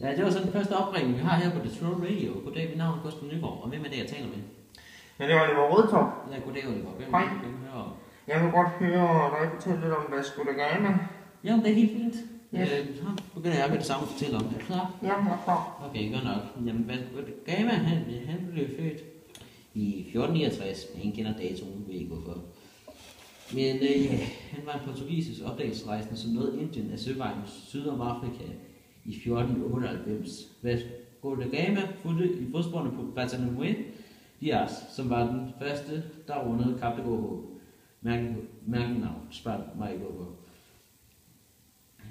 Ja, det var sådan den første opringning, vi har her på The True Radio. Goddag, mit navn er Gustav Nygaard, og hvem er det, jeg taler med? Ja, det var Oliver Rødtorp. Ja, goddag, Oliver. Hej. Hører? Jeg vil godt høre dig fortælle lidt om Vasco da Gama. Ja, det er helt fint. Yes. Så begynder jeg med det samme at fortælle om. Er du klar? Ja, jeg er klar. Okay, godt nok. Jamen, Vasco da Gama, han blev født i 1469. Ingen kender datoen, ved ikke hvorfor. Men han var en portugisisk opdagelsesrejsende, som nåede Indien af søvejen syd om Afrika i 1498. Vasco da Gama fulgte i fodsporene på Bartolomé Dias, som var den første, der rundede Kap det Gode Håb. Mærken navn, spørg mig ikke hvorfor.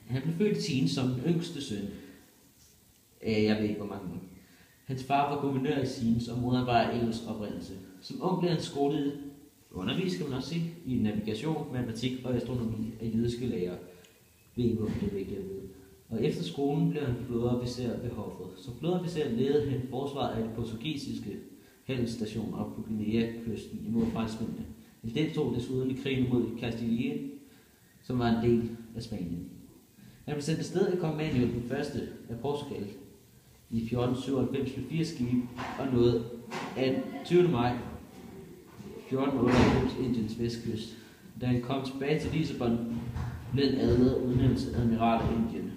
Han blev født i Tien som den yngste søn. Jeg ved ikke hvor mange. Hans far var guvernør i Tiens, og moderen var af engelsk oprindelse. Som ung blev han skolet undervis, kan man også sige, i navigation, matematik og astronomi af jødiske lærere. Ved ikke hvorfor det er vigtigt at vide. Og efter skolen blev han flådeofficer ved hoffet. Som flådeofficer ledede han forsvaret af de portugisiske handelsstationer på Guinea-kysten imod franskmændene. Han deltog desuden i krigen mod Kastilien, som var en del af Spanien. Han blev sendt afsted af kong Manuel den første af Portugal i 1497 med 4 skibe og nåede 20. maj 1498 Indiens vestkyst. Da han kom tilbage til Lissabon, blev han adlet og udnævnt til admiral af Indien.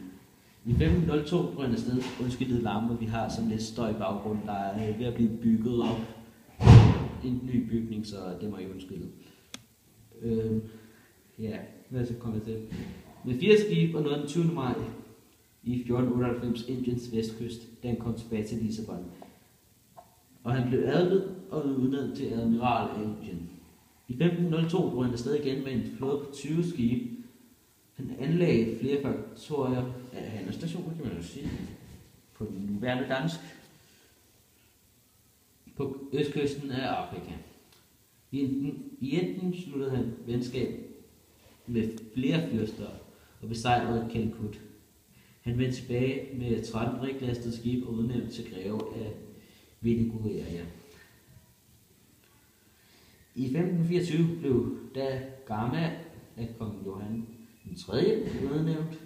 I 1502 blev han afsted. Undskyld larmer, vi har sådan lidt støj i baggrunden, der er ved at blive bygget op. En ny bygning, så det må I undskylde. Ja, hvad så kommer jeg til? Med 4 skibe og nåede den 20. maj i 1498 Indiens vestkyst, da han kom tilbage til Lissabon. Og han blev adlet og udnævnt til admiral af Indien. I 1502 blev han afsted igen med en flåde på 20 skibe. Han anlagde flere faktorier af handelsstationer, kan man jo sige, på den nuværende dansk, på østkysten af Afrika. I enten sluttede han venskab med flere fyrster og besejrede Calicut. Han vendte tilbage med 13 riglastede skibe og udnævnt til greve af Venezuela. I 1524 blev da Gama af kong Johan den 3. udnævnt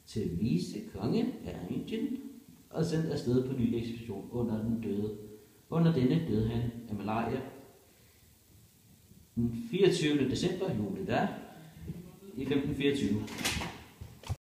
til vicekonge af Indien og sendt afsted på ny ekspedition Under denne døde han af malaria den 24. december, juledag, i 1524.